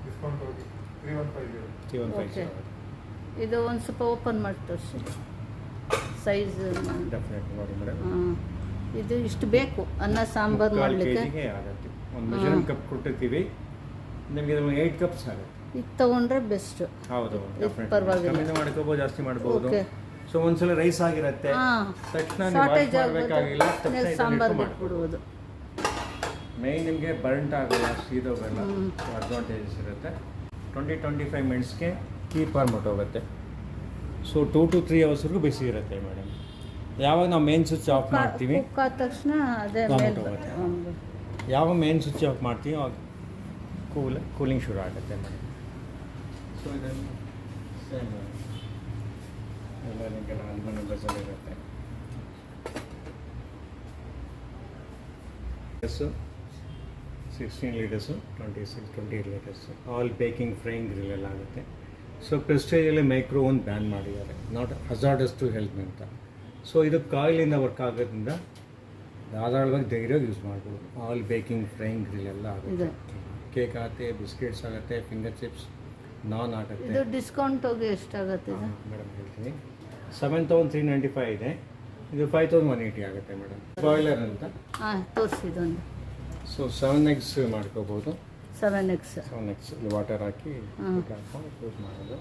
ಡಿಸ್ಕೌಂಟ್ ಹೋಗಿ 315 ಇದು ಒಂದು ಸ್ವಲ್ಪ ಓಪನ್ ಮಾಡಿ ತೋರಿಸಿ ಸೈಜ್. ಡೆಫಿನೆಟ್ ನೋಡಿ ಮೇಡಮ್. ಇದು ಇಷ್ಟು ಬೇಕು ಅನ್ನ ಸಾಂಬಾರು ಮಾಡಲಿಕ್ಕೆ ಆಗುತ್ತೆ. ಒಂದು ಮೆಜರಿಂಗ್ ಕಪ್ ಕೊಟ್ಟಿರ್ತೀವಿ, ನಿಮಗೆ 8 ಕಪ್ಸ್ ಆಗುತ್ತೆ. ಇದು ತೊಗೊಂಡ್ರೆ ಬೆಸ್ಟ್. ಹೌದು, ಪರವಾಗಿಲ್ಲ. ಕಮ್ಮಿ ಮಾಡ್ಕೋಬೋದು, ಜಾಸ್ತಿ ಮಾಡ್ಬೋದು. ಸೊ ಒಂದ್ಸಲ ರೈಸ್ ಆಗಿರುತ್ತೆ, ತಕ್ಷಣ ಶಾರ್ಟೇಜ್ ಮಾಡಬೇಕಾಗಿಲ್ಲ, ಸಾಂಬಾರು ಬಿಟ್ಬಿಡ್ಬೋದು. ಮೇಯ್ನ್ ನಿಮಗೆ ಬರ್ಂಟ್ ಆಗೋಲ್ಲ, ಸೀದೋಗಲ್ಲ, ಅಡ್ವಾಂಟೇಜಸ್ ಇರುತ್ತೆ. 20-25 ಮಿನಿಟ್ಸ್ಗೆ ಕೀಪ್ ಫಾರ್ಮಟ್ ಹೋಗುತ್ತೆ. ಸೊ 2 to 3 ಅವರ್ಸ್ವರೆಗೂ ಬಿಸಿ ಇರುತ್ತೆ ಮೇಡಮ್. ಯಾವಾಗ ನಾವು ಮೇನ್ ಸ್ವಿಚ್ ಆಫ್ ಮಾಡ್ತೀವಿ, ಕುಕ್ ಆದ ತಕ್ಷಣ ಅದೇ ಯಾವಾಗ ಮೇನ್ ಸ್ವಿಚ್ ಆಫ್ ಮಾಡ್ತೀವಿ ಅವಾಗ ಕೂಲಿಂಗ್ ಶುರು ಆಗುತ್ತೆ ಮೇಡಮ್. ಸೊ ಇದನ್ನು ಸೇಮ್ ಎಲ್ಲ ನಿಮಗೆಲ್ಲ ಅಲ್ಯೂಮಿನಿಯಂ ವೆಸಲ್ ಇರುತ್ತೆ. 16 litres, 28 litres, all baking frying grill ಎಲ್ಲ ಆಗುತ್ತೆ. ಸೊ ಪ್ರೆಸ್ಟೇಜಲ್ಲಿ ಮೈಕ್ರೋ ಒಂದು ಬ್ಯಾನ್ ಮಾಡಿದ್ದಾರೆ, ನಾಟ್ ಹಜಾರ್ಡಸ್ ಟು ಹೆಲ್ತ್ ಅಂತ. ಸೊ ಇದು ಕಾಯಿಲಿಂದ ವರ್ಕ್ ಆಗೋದ್ರಿಂದ ಧಾರಾಳವಾಗಿ ಧೈರ್ಯವಾಗಿ ಯೂಸ್ ಮಾಡ್ಬೋದು. ಆಲ್ ಬೇಕಿಂಗ್ ಫ್ರೈಯಿಂಗ್ ಗ್ರಿಲ್ ಎಲ್ಲ ಆಗುತ್ತೆ. ಕೇಕ್ ಆಗುತ್ತೆ, ಬಿಸ್ಕೆಟ್ಸ್ ಆಗುತ್ತೆ, ಫಿಂಗರ್ ಚಿಪ್ಸ್, ನಾನ್ ಆಗುತ್ತೆ. ಇದು ಡಿಸ್ಕೌಂಟ್ ಹೋಗಿ ಎಷ್ಟಾಗುತ್ತೆ ಇದು? ಮೇಡಮ್ ಹೇಳ್ತೀನಿ, 7,395 ಇದೆ, ಇದು 5,180 ಆಗುತ್ತೆ ಮೇಡಮ್. ಬಾಯ್ಲರ್ ಅಂತ ತೋರಿಸಿ ಇದೊಂದು. ಸೊ 7 eggs ಮಾಡ್ಕೋಬೋದು. 7 eggs ಇಲ್ಲಿ ವಾಟರ್ ಹಾಕಿ ಹಾಕೊಂಡು ಯೂಸ್ ಮಾಡೋದು.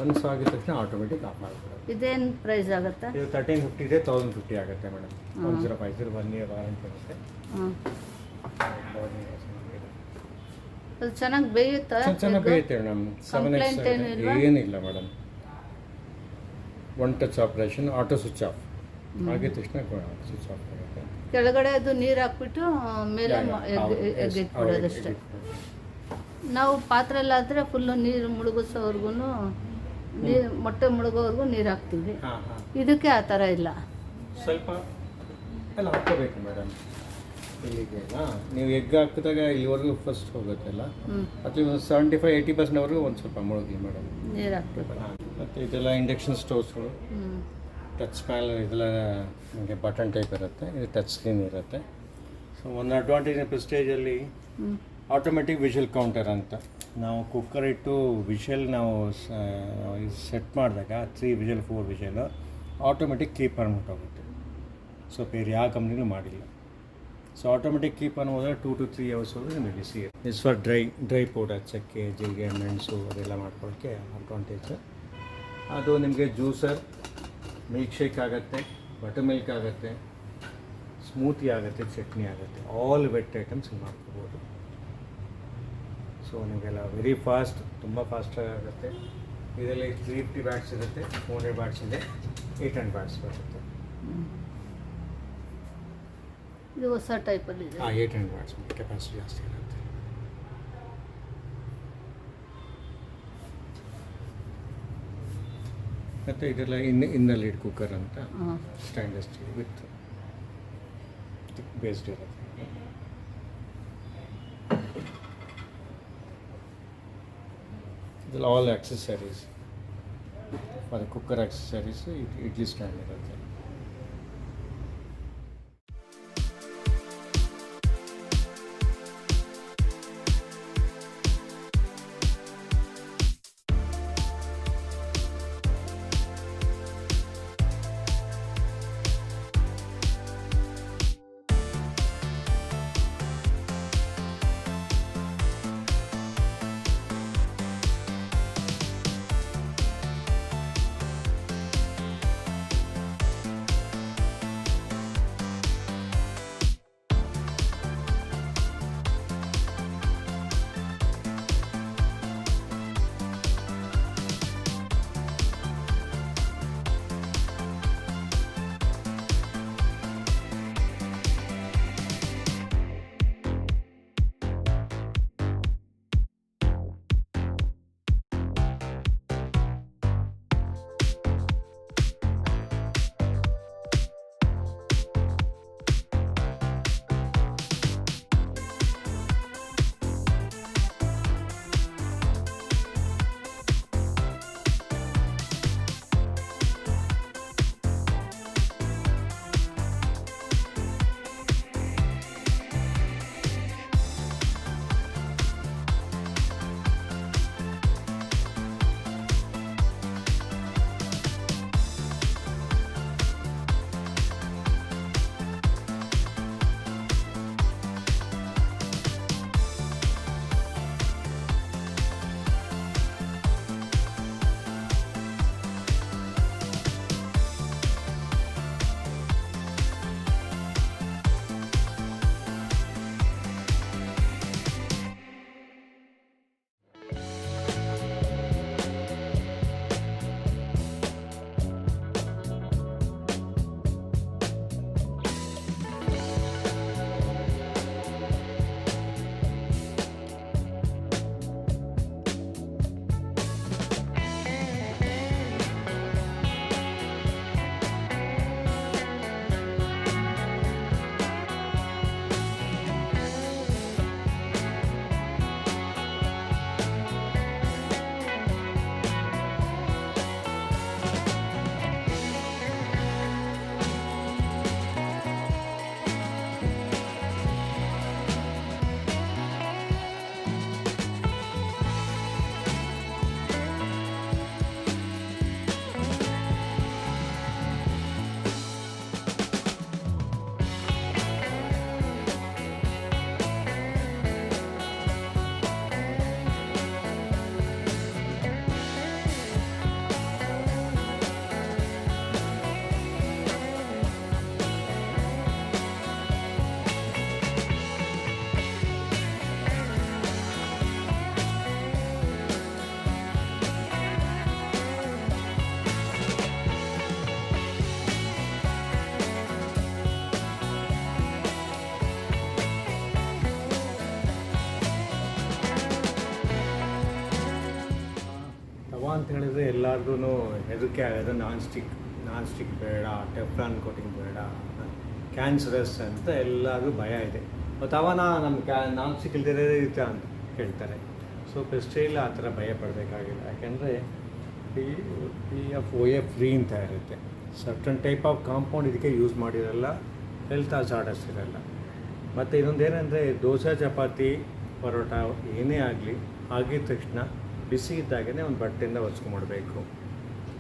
ಒನ್ಸ್ ಆಗಿದ ತಕ್ಷಣ ಆಟೋಮೆಟಿಕ್ ಆಫ್ ಮಾಡ್ಬೋದು. ಇದೇನು ಪ್ರೈಸ್ ಆಗುತ್ತೆ? ಇದು 1350 ಇದೆ, 1050 ಆಗುತ್ತೆ ಮೇಡಮ್. 1050 1 year ವಾರಂಟಿ ಇರುತ್ತೆ. ಅದು ಚೆನ್ನಾಗಿ ಬೇಯುತ್ತಾ? ಚೆನ್ನಾಗಿ ಬೇಯುತ್ತೆ ಮೇಡಮ್. Complaint ಏನಿಲ್ವಾ? ಏನಿಲ್ಲ madam. One touch operation, auto switch off ಆಗಿದ ತಕ್ಷಣ ಸ್ವಿಚ್ ಆಫ್ ಆಗುತ್ತೆ. ಕೆಳಗಡೆ ಅದು ನೀರು ಹಾಕ್ಬಿಟ್ಟು ಮೇಲೆ ಎಗ್ ಇಟ್ಬಿಡೋದಷ್ಟೇ. ನಾವು ಪಾತ್ರೆಲ್ಲಾದರೆ ಫುಲ್ಲು ನೀರು ಮುಳುಗಿಸೋವರೆಗೂ ನೀರು ಮೊಟ್ಟೆ ಮುಳುಗೋವರೆಗೂ ನೀರು ಹಾಕ್ತೀವಿ. ಇದಕ್ಕೆ ಆ ಥರ ಇಲ್ಲ. ಸ್ವಲ್ಪ ಎಲ್ಲ ಹಾಕೋಬೇಕು ಮೇಡಮ್. ಇಲ್ಲಿಗೆ ನೀವು ಎಗ್ ಹಾಕಿದಾಗ ಇಲ್ಲಿವರೆಗೂ ಫಸ್ಟ್ ಹೋಗುತ್ತಲ್ಲ, ಅಥವಾ 75-80%ವರೆಗೂ ಒಂದು ಸ್ವಲ್ಪ ಮುಳುಗಿ ಮೇಡಮ್ ನೀರು ಹಾಕ್ಬೇಕು. ಮತ್ತು ಇದೆಲ್ಲ ಇಂಡಕ್ಷನ್ ಸ್ಟೋವ್ಸ್ಗಳು, ಟಚ್ ಪ್ಯಾನಲ್, ಇದೆಲ್ಲ ನಿಮಗೆ ಬಟನ್ ಟೈಪ್ ಇರುತ್ತೆ. ಇದು ಟಚ್ ಸ್ಕ್ರೀನ್ ಇರುತ್ತೆ. ಸೊ ಒಂದು ಅಡ್ವಾಂಟೇಜ್ ಪ್ರೆಸ್ಟೇಜಲ್ಲಿ ಆಟೋಮೆಟಿಕ್ ವಿಷಲ್ ಕೌಂಟರ್ ಅಂತ. ನಾವು ಕುಕ್ಕರ್ ಇಟ್ಟು ವಿಷಲ್ ನಾವು ಸೆಟ್ ಮಾಡಿದಾಗ 3 ವಿಷಲ್ 4 ವಿಷಲ್ ಆಟೋಮೆಟಿಕ್ ಕೀಪ್ ಹೋಗುತ್ತೆ. ಸೊ ಬೇರೆ ಯಾವ ಕಂಪ್ನಿಲೂ ಮಾಡಿಲ್ಲ. ಸೊ ಆಟೋಮೆಟಿಕ್ ಕೀಪ್ ಹೋದರೆ 2 to 3 hours ನಿಮಗೆ ಬಿಸಿ ಇರುತ್ತೆ. ಇಟ್ಸ್ ಫಾರ್ ಡ್ರೈ ಪೌಡರ್, ಚಕ್ಕೆ, ಜೀರಿಗೆ, ಮೆಣಸು ಅದೆಲ್ಲ ಮಾಡ್ಕೊಳ್ಳೋಕ್ಕೆ ಅಡ್ವಾಂಟೇಜ್. ಅದು ನಿಮಗೆ ಜ್ಯೂಸರ್, ಮಿಲ್ಕ್ ಶೇಕ್ ಆಗುತ್ತೆ, ಬಟರ್ ಮಿಲ್ಕ್ ಆಗುತ್ತೆ, ಸ್ಮೂತಿ ಆಗುತ್ತೆ, ಚಟ್ನಿ ಆಗುತ್ತೆ. ಆಲ್ ವೆಟ್ ಐಟಮ್ಸ್ ಮಾಡ್ಕೋಬೋದು. ಸೊ ನಿಮಗೆಲ್ಲ ವೆರಿ ಫಾಸ್ಟ್, ತುಂಬ ಫಾಸ್ಟಾಗಿ ಆಗುತ್ತೆ. ಇದರಲ್ಲಿ 350 ವ್ಯಾಟ್ಸ್ ಇರುತ್ತೆ, 400 ವ್ಯಾಟ್ಸ್ ಇದೆ, 800 ವ್ಯಾಟ್ಸ್ ಬರುತ್ತೆ. ಇದು ಹೊಸ ಟೈಪಲ್ಲಿ ಇದೆ. 800 ವ್ಯಾಟ್ಸ್ ಕೆಪಾಸಿಟಿ ಜಾಸ್ತಿ ಇರುತ್ತೆ. ಮತ್ತು ಇದೆಲ್ಲ ಇನ್ನರ್ ಲೀಡ್ ಕುಕ್ಕರ್ ಅಂತ, ಸ್ಟೈನ್ಲೆಸ್ ಸ್ಟೀಲ್ ವಿತ್ ಬೇಸ್ಡ್ ಇರುತ್ತೆ. ಇದೆಲ್ಲ all accessories for cooker accessories. Idli stand ಇರುತ್ತೆ. ಎಲ್ಲರಿಗೂ ಹೆದರಿಕೆ ಆಗೋದು ನಾನ್ ಸ್ಟಿಕ್ ಬೇಡ, ಟೆಫ್ಲಾನ್ ಕೋಟಿಂಗ್ ಬೇಡ, ಕ್ಯಾನ್ಸರಸ್ ಅಂತ ಎಲ್ಲರಿಗೂ ಭಯ ಇದೆ. ಮತ್ತು ಅವನ ನಮ್ಮ ನಾನ್ ಸ್ಟಿಕ್ ಇಲ್ದಿರೋ ಇರುತ್ತೆ ಅಂತ ಹೇಳ್ತಾರೆ. ಸೊ ಪ್ರೆಸ್ಟೀಜ್ ಆ ಥರ ಭಯ ಪಡಬೇಕಾಗಿಲ್ಲ. ಯಾಕೆಂದರೆ PFOA ಫ್ರೀ ಅಂತ ಇರುತ್ತೆ. ಸರ್ಟನ್ ಟೈಪ್ ಆಫ್ ಕಾಂಪೌಂಡ್ ಇದಕ್ಕೆ ಯೂಸ್ ಮಾಡಿರಲ್ಲ, ಹೆಲ್ತ್ ಹಜಾರ್ಡಸ್ ಇರಲ್ಲ. ಮತ್ತು ಇನ್ನೊಂದು ಏನಂದರೆ ದೋಸೆ, ಚಪಾತಿ, ಪರೋಟ ಏನೇ ಆಗಲಿ ಆಗಿದ ತಕ್ಷಣ ಬಿಸಿ ಇದ್ದಾಗೇ ಒಂದು ಬಟ್ಟೆಯಿಂದ ಒರೆಸ್ಕೊಂಡ್ಬಿಡ್ಬೇಕು.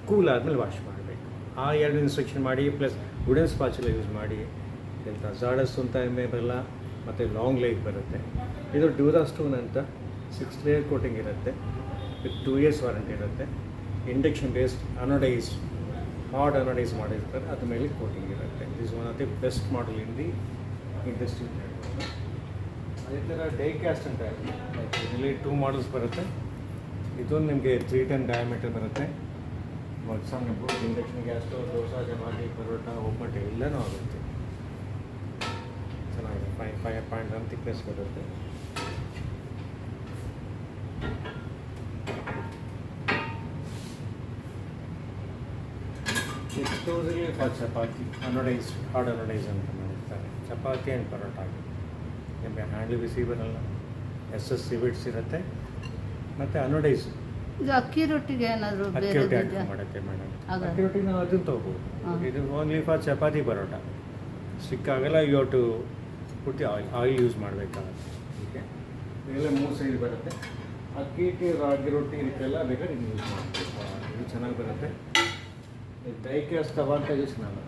ಕೂಲ್ ಆದಮೇಲೆ ವಾಶ್ ಮಾಡಬೇಕು. ಆ 2 ಇನ್ಸ್ಟ್ರಕ್ಷನ್ ಮಾಡಿ, ಪ್ಲಸ್ ವುಡನ್ ಸ್ಪಾಚುಲ ಯೂಸ್ ಮಾಡಿ. ಹೆಲ್ತ್ ಹಜಾರ್ಡಸ್ ಅಂತ ಬರಲ್ಲ, ಮತ್ತು ಲಾಂಗ್ ಲೈಫ್ ಬರುತ್ತೆ. ಇದು ಡ್ಯೂರಾಸ್ಟೋನ್ ಅಂತ 6 ಲೇಯರ್ ಕೋಟಿಂಗ್ ಇರುತ್ತೆ, ವಿತ್ 2 years ವಾರಂಟಿ ಇರುತ್ತೆ. ಇಂಡಕ್ಷನ್ ಬೇಸ್ಡ್ ಅನೋಡೈಸ್, ಹಾರ್ಡ್ ಅನೋಡೈಸ್ ಮಾಡಿರ್ತಾರೆ, ಅದ್ರ ಮೇಲೆ ಕೋಟಿಂಗ್ ಇರುತ್ತೆ. This one of the best model in the industry. ಅದೇ ಥರ ಡೈ ಕ್ಯಾಸ್ಟ್ ಅಂತ ಇರುತ್ತೆ. ಇದರಲ್ಲಿ 2 ಮಾಡಲ್ಸ್ ಬರುತ್ತೆ. ಇದೊಂದು ನಿಮಗೆ 310 ಡಯಾಮೀಟರ್ ಬರುತ್ತೆ. ಸಣ್ಣ induction gas stove, dosa, chapati, paratha, ಒಬ್ಬಟ್ಟು ಎಲ್ಲನೂ ಆಗುತ್ತೆ. ಚೆನ್ನಾಗಿದೆ. 5.1 ಥಿಕ್ನೆಸ್ ಬರುತ್ತೆ. ಎಕ್ಸ್ಪೋಸಲ್ಲಿ for chapati anodise, hard anodise ಅಂತ ಮಾಡಿರ್ತಾರೆ. ಚಪಾತಿ ಆ್ಯಂಡ್ ಪರೋಟ ನಿಮಗೆ ಹ್ಯಾಂಡ್ಲ್ ಬಿಸಿ ಬರಲ್ಲ, SS ಸಿವಿಟ್ಸ್ ಇರುತ್ತೆ, ಮತ್ತು ಅನೋಡೈಸ್. ಇದು ಅಕ್ಕಿ ರೊಟ್ಟಿಗೆ ಏನಾದರೂ ಅಕ್ಕಿ ರೊಟ್ಟಿ ಹಾಕಿ ಮಾಡುತ್ತೆ ಮೇಡಮ್. ಅಕ್ಕಿ ರೊಟ್ಟಿ ನಾವು ಅದನ್ನು ತೊಗೋಬೋದು. ಇದು ಓನ್ಲಿ ಫಾರ್ ಚಪಾತಿ, ಪರೋಟ. ಸಿಕ್ಕಾಗಲ್ಲ, ಯು ಟು ಪುಟ್ಟಿ ಆಯಿಲ್ ಯೂಸ್ ಮಾಡಬೇಕಾಗುತ್ತೆ. ಓಕೆ, ಇದೆಲ್ಲ 3 ಸೈಜ್ ಬರುತ್ತೆ. ಅಕ್ಕಿ ರಾಗಿ ರೊಟ್ಟಿ ಇದಕ್ಕೆಲ್ಲ ಬೇಕಾದ್ರೆ ಇದು ಯೂಸ್ ಮಾಡಬೇಕು. ಇದು ಚೆನ್ನಾಗಿ ಬರುತ್ತೆ. ಡ್ರೈ ಕ್ಯಾಸ್ಟ್ ತವ ಅಂತ ಯೂಸ್ ಚೆನ್ನಾಗಿ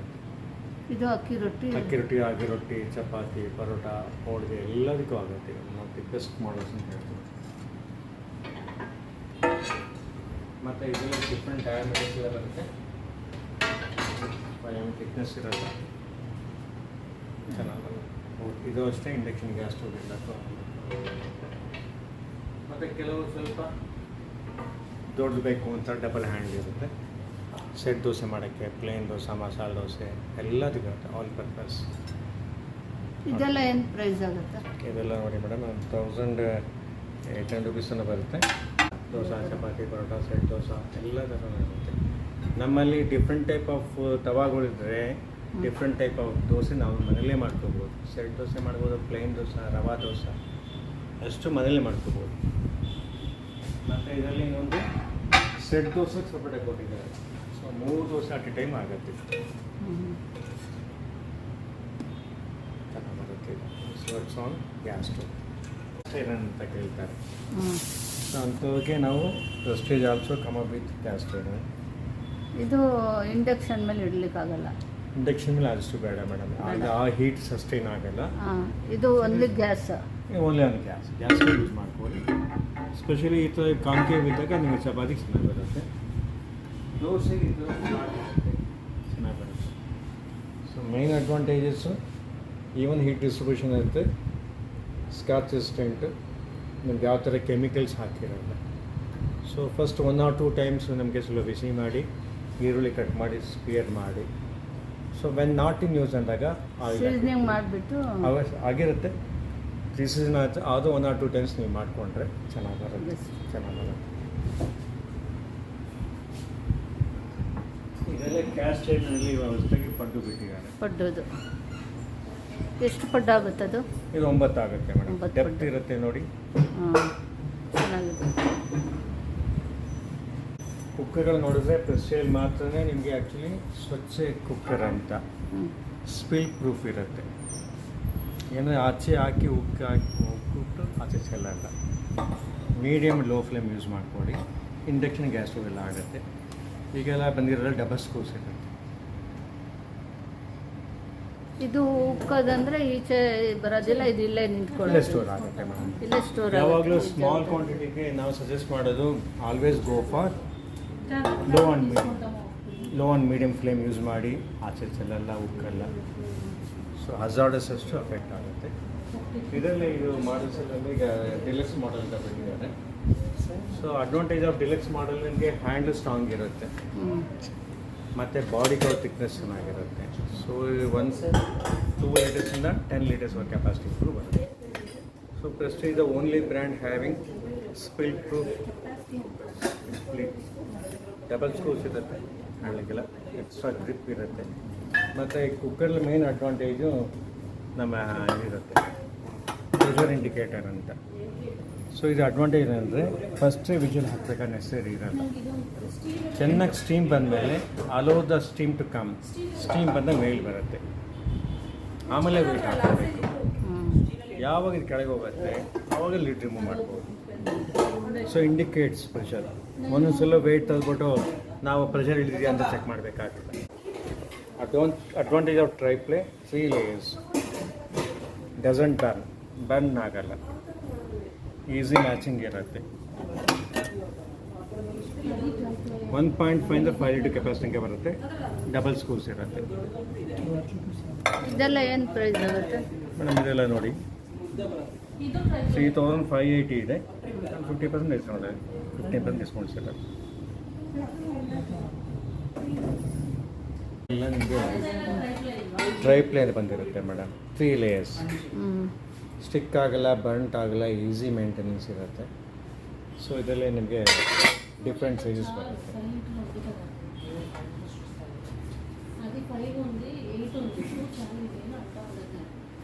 ಇದು ಅಕ್ಕಿ ರೊಟ್ಟಿ, ರಾಗಿ ರೊಟ್ಟಿ, ಚಪಾತಿ, ಪರೋಟ, ಹೋಳಿಗೆ ಎಲ್ಲದಕ್ಕೂ ಆಗುತ್ತೆ. ಮತ್ತು ಬೆಸ್ಟ್ ಮಾಡಲ್ಸ್ ಅಂತ ಹೇಳ್ತೀವಿ. ಮತ್ತು ಇದೆಲ್ಲ ಡಿಫ್ರೆಂಟ್ ಡಯಾಮೀಟರ್ಸ್ ಎಲ್ಲ ಬರುತ್ತೆ. 5 mm ಥಿಕ್ನೆಸ್ ಇರುತ್ತೆ. ಚೆನ್ನಾಗಿ ಇದು ಅಷ್ಟೇ ಇಂಡಕ್ಷನ್ ಗ್ಯಾಸ್ ಸ್ಟವ್ ಇರಬೇಕು. ಮತ್ತು ಕೆಲವು ಸ್ವಲ್ಪ ದೊಡ್ಡದು ಬೇಕು ಅಂತ ಡಬಲ್ ಹ್ಯಾಂಡ್ ಇರುತ್ತೆ. ಸೆಟ್ ದೋಸೆ ಮಾಡೋಕ್ಕೆ, ಪ್ಲೇನ್ ದೋಸೆ, ಮಸಾಲೆ ದೋಸೆ ಎಲ್ಲದಕ್ಕೂ ಇರುತ್ತೆ. All purpose. ಇದೆಲ್ಲ ಏನು ಪ್ರೈಸ್ ಆಗುತ್ತೆ? ಇದೆಲ್ಲ ನೋಡಿ ಮೇಡಮ್, 1800 rupees ಬರುತ್ತೆ. ದೋಸೆ, ಚಪಾತಿ, ಪರೋಟ, ಸೆಟ್ ದೋಸೆ ಎಲ್ಲ ಥರ ಇರುತ್ತೆ. ನಮ್ಮಲ್ಲಿ ಡಿಫ್ರೆಂಟ್ ಟೈಪ್ ಆಫ್ ತವಾಗಳಿದ್ರೆ ಡಿಫ್ರೆಂಟ್ ಟೈಪ್ ಆಫ್ ದೋಸೆ ನಾವು ಮನೆಯಲ್ಲೇ ಮಾಡ್ಕೋಬೋದು. ಸೆಟ್ ದೋಸೆ ಮಾಡ್ಬೋದು, ಪ್ಲೇನ್ ದೋಸೆ, ರವಾ ದೋಸೆ ಅಷ್ಟು ಮನೆಯಲ್ಲೇ ಮಾಡ್ಕೋಬೋದು. ಮತ್ತು ಇದರಲ್ಲಿ ಇನ್ನೊಂದು ಸೆಟ್ ದೋಸೆ ಸಪರೇಟಾಗಿ ಕೊಟ್ಟಿದ್ದಾರೆ. So 3 dosa at a time ಆಗುತ್ತೆ. ಚೆನ್ನಾಗಿ ಬರುತ್ತೆ. ಸ್ವರ್ಟ್ಸ್ ಆನ್ ಗ್ಯಾಸ್ ಸ್ಟವ್ ಸ್ಟೈರನ್ ಅಂತ ಕೇಳ್ತಾರೆ. ಸೊ ಅಂಥವ್ರಿಗೆ ನಾವು Prestige also come up with gas ಸ್ಟೈರನ್. ಇದು ಇಂಡಕ್ಷನ್ ಮೇಲೆ ಇಡ್ಲಿಕ್ಕಾಗಲ್ಲ. ಇಂಡಕ್ಷನ್ ಮೇಲೆ ಅಷ್ಟು ಬೇಡ ಮೇಡಮ್, ಆ ಹೀಟ್ ಸಸ್ಟೈನ್ ಆಗಲ್ಲ. ಇದು only gas, only on gas use ಮಾಡ್ಕೊಳ್ಳಿ. ಸ್ಪೆಷಲಿ ಈ ಥರ ಕಾನ್ಕೇವ್ ಇದ್ದಾಗ ನಿಮಗೆ ಚಪಾತಿ ಚೆನ್ನಾಗಿ ಬರುತ್ತೆ, ದೋಸೆ ಇದು ಚೆನ್ನಾಗಿ ಬರುತ್ತೆ. So main advantages even heat distribution ಇರುತ್ತೆ, ಸ್ಕಾಚ್ ರೆಸಿಸ್ಟೆಂಟ್, ನಿಮ್ಗೆ ಯಾವ ಥರ ಕೆಮಿಕಲ್ಸ್ ಹಾಕಿರಲ್ಲ. ಸೊ ಫಸ್ಟ್ 1 or 2 times ನಮಗೆ ಸ್ವಲ್ಪ ಬಿಸಿ ಮಾಡಿ, ಈರುಳ್ಳಿ ಕಟ್ ಮಾಡಿ, ಸ್ಪಿಯರ್ ಮಾಡಿ. So when not in use ಅಂದಾಗ ಸೀಸನಿಂಗ್ ಮಾಡಿಬಿಟ್ಟು ಆಗಿರುತ್ತೆ. ಸೀಸನ್ ಆಯ್ತು ಅದು 1 or 2 times ನೀವು ಮಾಡಿಕೊಂಡ್ರೆ ಚೆನ್ನಾಗಿ ಬರುತ್ತೆ. ಇದೆಲ್ಲ ಕ್ಯಾಸ್ಟ್ ಐನಲ್ಲಿ ಹೊಸದಾಗಿ ಪಡ್ಡು ಬಿಟ್ಟಿದ್ದಾರೆ. ಪಡ್ಡೋದು ಎಷ್ಟು ಪಡ್ಡು ಆಗುತ್ತೆ ಅದು? ಇದು 9 ಆಗುತ್ತೆ ಮೇಡಮ್. ಡೆಪ್ತ್ ಇರುತ್ತೆ ನೋಡಿ. ಚೆನ್ನಾಗಿದೆ. ಕುಕ್ಕರ್ಗಳು ನೋಡಿದ್ರೆ ಪ್ರೆಸ್ಟೀಜ್ ಮಾತ್ರನೇ ನಿಮಗೆ ಆ್ಯಕ್ಚುಲಿ ಸ್ವಚ್ಛ ಕುಕ್ಕರ್ ಅಂತ ಸ್ಪಿಲ್ ಪ್ರೂಫ್ ಇರುತ್ತೆ. ಏನೋ ಆಚೆ ಹಾಕಿ ಉಕ್ಕಿಟ್ಟು ಆಚೆ ಚೆಲ್ಲಲ್ಲ. ಮೀಡಿಯಮ್ ಲೋ ಫ್ಲೇಮ್ ಯೂಸ್ ಮಾಡ್ಕೊಳ್ಳಿ. ಇಂಡಕ್ಷನ್ ಗ್ಯಾಸ್ ಸ್ಟವ್ ಎಲ್ಲ ಆಗುತ್ತೆ. ಈಗೆಲ್ಲ ಬಂದಿರೋಲ್ಲ ಡಬಲ್ ಸ್ಕ್ರೂಸ್ ಇರುತ್ತೆ. ಇದು ಉಕ್ಕೋದಂದ್ರೆ ಈಚೆ ಬರೋದಿಲ್ಲ, ಇದು ಇಲ್ಲೇ ನಿಂತ್ಕೊಳ್ಳಿ. ಇಲ್ಲೇ ಸ್ಟೋರ್ ಆಗುತ್ತೆ ಮೇಡಮ್. ಇಲ್ಲೇ ಸ್ಟೋರ್ ಯಾವಾಗಲೂ ಸ್ಮಾಲ್ ಕ್ವಾಂಟಿಟಿಗೆ ನಾವು ಸಜೆಸ್ಟ್ ಮಾಡೋದು always go for low and medium flame use ಮಾಡಿ. ಆಚೆ ಚೆಲ್ಲಲ್ಲ, ಉಕ್ಕಲ್ಲ. ಸೊ ಹಜಾರ್ಡಸ್ ಅಷ್ಟು ಅಫೆಕ್ಟ್ ಆಗುತ್ತೆ. ಇದರಲ್ಲಿ ಇದು ಮಾಡಲ್ಸಲ್ಲಿ ಈಗ ಡಿಲಕ್ಸ್ ಮಾಡೆಲ್ ಅಂತ ಬಂದಿದ್ದಾರೆ. So advantage of deluxe model ನಿಮಗೆ ಹ್ಯಾಂಡ್ ಸ್ಟ್ರಾಂಗ್ ಇರುತ್ತೆ ಮತ್ತು ಬಾಡಿ ಕವರ್ ಥಿಕ್ನೆಸ್ ಚೆನ್ನಾಗಿರುತ್ತೆ. ಸೊ 2 ಲೀಟರ್ಸಿಂದ 10 ಲೀಟರ್ಸ್ ಕೆಪಾಸಿಟಿ ಬರುತ್ತೆ. So Prestige the only brand having spill proof lid. Double screws ಇರುತ್ತೆ ಮಾಡಲಿಕ್ಕೆಲ್ಲ ಎಕ್ಸ್ಟ್ರಾ ಗ್ರಿಪ್ ಇರುತ್ತೆ. ಮತ್ತು ಈ ಕುಕ್ಕರ್ಲಿ ಮೇನ್ ಅಡ್ವಾಂಟೇಜು ನಮ್ಮ ಇರುತ್ತೆ ಪ್ರೆಷರ್ ಇಂಡಿಕೇಟರ್ ಅಂತ. ಸೊ ಇದು ಅಡ್ವಾಂಟೇಜ್ ಅಂದರೆ ಫಸ್ಟೇ ವಿಜಿಲ್ ಹಾಕಬೇಕಾದ್ರೆ ನೆಸಸರಿ ಇರಲ್ಲ. ಚೆನ್ನಾಗಿ ಸ್ಟೀಮ್ ಬಂದಮೇಲೆ allow the steam to come, steam ಬಂದಾಗ ಮೇಲ್ ಬರುತ್ತೆ, ಆಮೇಲೆ ವೇಟ್ ಹಾಕಬೇಕು. ಯಾವಾಗ ಇದು ಕೆಳಗೆ ಹೋಗುತ್ತೆ ಆವಾಗ ಲಿಡ್ ರಿಮೂವ್ ಮಾಡ್ಬೋದು. So indicates pressure. ಒಂದೊಂದ್ಸಲ ವೆಯ್ಟ್ ತೆಗೆದ್ಬಿಟ್ಟು ನಾವು ಪ್ರೆಷರ್ ಇಳಿದಿದೆಯಾ ಅಂತ ಚೆಕ್ ಮಾಡಬೇಕಾಗಿಲ್ಲ. Advantage of tri ply 3 layers, doesn't burn ಆಗಲ್ಲ, ಈಸಿ ಮ್ಯಾಚಿಂಗ್ ಇರುತ್ತೆ. 1.5 5 ಲೀಟರ್ ಕೆಪಾಸಿಟಿಗೆ ಬರುತ್ತೆ, ಡಬಲ್ ಸ್ಕ್ರೂಸ್ ಇರುತ್ತೆ. ಇದೆಲ್ಲ ಏನು ಪ್ರೈಸ್ ಆಗುತ್ತೆ ಮೇಡಮ್? ಇದೆಲ್ಲ ನೋಡಿ 3580 ಇದೆ. 50% ಡಿಸ್ಕೌಂಟ್ ಇದೆ, 15% ಡಿಸ್ಕೌಂಟ್ಸ್ ಇದೆ. ಎಲ್ಲ ನಿಮಗೆ ಡ್ರೈ ಪ್ಲೇ ಬಂದಿರುತ್ತೆ ಮೇಡಮ್. 3 layers, ಸ್ಟಿಕ್ ಆಗಲ್ಲ, ಬರ್ಂಟ್ ಆಗಲ್ಲ, ಈಸಿ ಮೇಂಟೆನೆನ್ಸ್ ಇರುತ್ತೆ. ಸೊ ಇದರಲ್ಲೇ ನಿಮಗೆ ಡಿಫ್ರೆಂಟ್ ಸೈಜಸ್ ಬರುತ್ತೆ.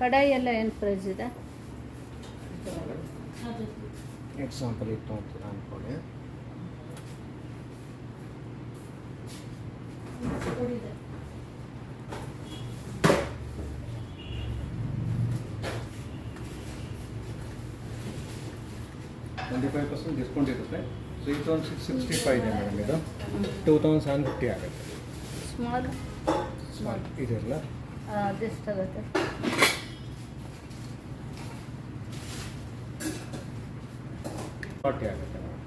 ಕಡಾಯಿ ಎಲ್ಲ ಏನು ಪ್ರೈಸ್ ಇದೆ? ಎಕ್ಸಾಂಪಲ್ ಇತ್ತು ಅಂತ ಅಂದ್ಕೊಳ್ಳಿ. $25% ಡಿಸ್ಕೌಂಟ್ ಇರುತ್ತೆ. 3665 ಇದೆ ಮೇಡಮ್. ಇದು 2750 ಆಗುತ್ತೆ. ಸ್ಮಾಲ್ ಇದೆಲ್ಲ ಅದೆಷ್ಟಾಗುತ್ತೆ? 40 ಆಗುತ್ತೆ ಮೇಡಮ್.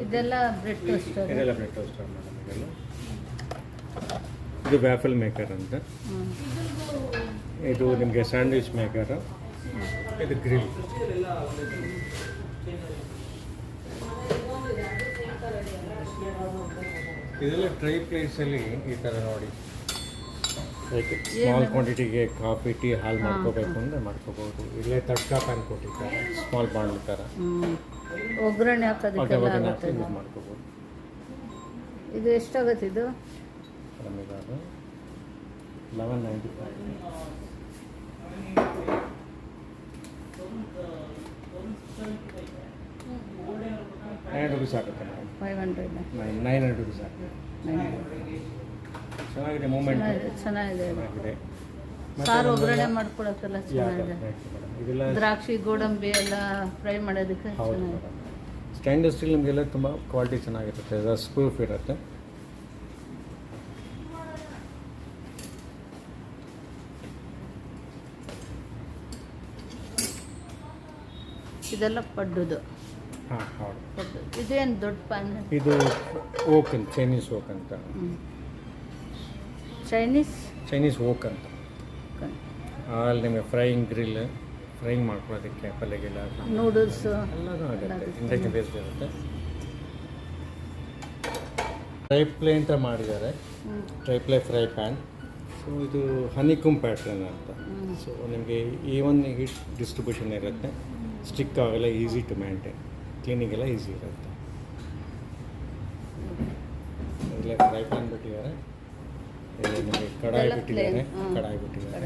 ಇದೆಲ್ಲ ಬ್ರೆಡ್ ಟೋಸ್ಟರ್. ಇದೆಲ್ಲ ಬ್ರೆಡ್ ಟೋಸ್ಟರ್ ಮೇಡಮ್. ಇದೆಲ್ಲ ಇದು ವ್ಯಾಫಲ್ ಮೇಕರ್ ಅಂತ. ಇದು ನಿಮಗೆ ಸ್ಯಾಂಡ್ವಿಚ್ ಮೇಕರ್. ಇದು ಗ್ರಿಲ್. ಇದೆಲ್ಲ ಟ್ರೈ ಪ್ಲೇಸಲ್ಲಿ ಈ ಥರ ನೋಡಿ, ಲೈಕ್ ಸ್ಮಾಲ್ ಕ್ವಾಂಟಿಟಿಗೆ ಕಾಫಿ ಟೀ ಹಾಲು ಮಾಡ್ಕೋಬೇಕು ಅಂದರೆ ಮಾಡ್ಕೋಬೋದು. ಇಲ್ಲೇ ತಡ್ಕ ಪ್ಯಾನ್ ಕೊಟ್ಟಿರ್ತಾರೆ, ಸ್ಮಾಲ್ ಬಾಂಡ್ ಥರ ಒಗ್ಗರಣೆ ಹಾಕೋದಕ್ಕೆಲ್ಲ ಆಗುತ್ತೆ. ಯೂಸ್ ಮಾಡ್ಕೋಬೋದು. ಇದು ಎಷ್ಟಾಗುತ್ತೆ ಇದು? ಮೇಡಮ್ ಇವಾಗ 1195. 900 rupees ಆಗುತ್ತೆ ಮೇಡಮ್. 500. 900 rupees ಆಗುತ್ತೆ. ಚೆನ್ನಾಗಿದೆ, ಮೂಮೆಂಟ್ ಚೆನ್ನಾಗಿದೆ. ಚೆನ್ನಾಗಿದೆ. ಸಾರು ಒಗ್ಗರಣೆ ಮಾಡ್ಕೊಳಕ್ಕೆಲ್ಲ ಚೆನ್ನಾಗಿದೆ. ಇದೆಲ್ಲ ದ್ರಾಕ್ಷಿ ಗೋಡಂಬಿ ಎಲ್ಲ ಫ್ರೈ ಮಾಡೋದಕ್ಕೆ ಹೌದು ಚೆನ್ನಾಗಿದೆ. ಮೇಡಮ್. ಸ್ಟೈನ್ಲೆಸ್ ಸ್ಟೀಲ್ ನಿಮಗೆಲ್ಲ ತುಂಬ ಕ್ವಾಲಿಟಿ ಚೆನ್ನಾಗಿರುತ್ತೆ. ರಸ್ಟ್ ಪ್ರೂಫ್ ಇರುತ್ತೆ. ಇದೆಲ್ಲ ಪಡ್ಡುದು. ಹಾಂ ಹೌದು. ಪಡ್ಡು ಇದೇನು ದೊಡ್ಡ ಪ್ಯಾನ್? ಇದು ಓಕ್ ಅಂತ, ಚೈನೀಸ್ ಓಕ್ ಅಂತ. ಚೈನೀಸ್ ಓಕ್ ಅಂತ. ಅಲ್ಲಿ ನಿಮಗೆ ಫ್ರೈಯಿಂಗ್ ಗ್ರಿಲ್, ಫ್ರೈಯಿಂಗ್ ಮಾಡ್ಕೊಳ್ಳೋದಕ್ಕೆ ಪಲ್ಯಗೆಲ್ಲ, ನೂಡಲ್ಸ್ ಎಲ್ಲನೂ ಆಗುತ್ತೆ. ಇಂಡಕ್ಷನ್ ಬೇಸ್ಡ್ ಇರುತ್ತೆ. ಟ್ರೈ ಪ್ಲೇ ಅಂತ ಮಾಡಿದ್ದಾರೆ, try play fry PAN. So ಇದು ಹನಿಕುಮ್ ಪ್ಯಾಟ್ರನ್ ಅಂತ. ಸೊ ನಿಮಗೆ ಈವನ್ ಹೀಟ್ ಡಿಸ್ಟ್ರಿಬ್ಯೂಷನ್ ಇರುತ್ತೆ, ಸ್ಟಿಕ್ ಆಗಲ್ಲ, ಈಸಿ ಟು ಮೇಂಟೈನ್, ಕ್ಲೀನಿಂಗ್ ಎಲ್ಲ ಈಸಿ ಇರುತ್ತೆ. ಇದೆಲ್ಲ ಫ್ರೈ ಪ್ಯಾನ್ ಬಿಟ್ಟಿದ್ದಾರೆ. ಇಲ್ಲಿ ನಿಮಗೆ ಕಡಾಯಿ ಬಿಟ್ಟಿದ್ದಾರೆ.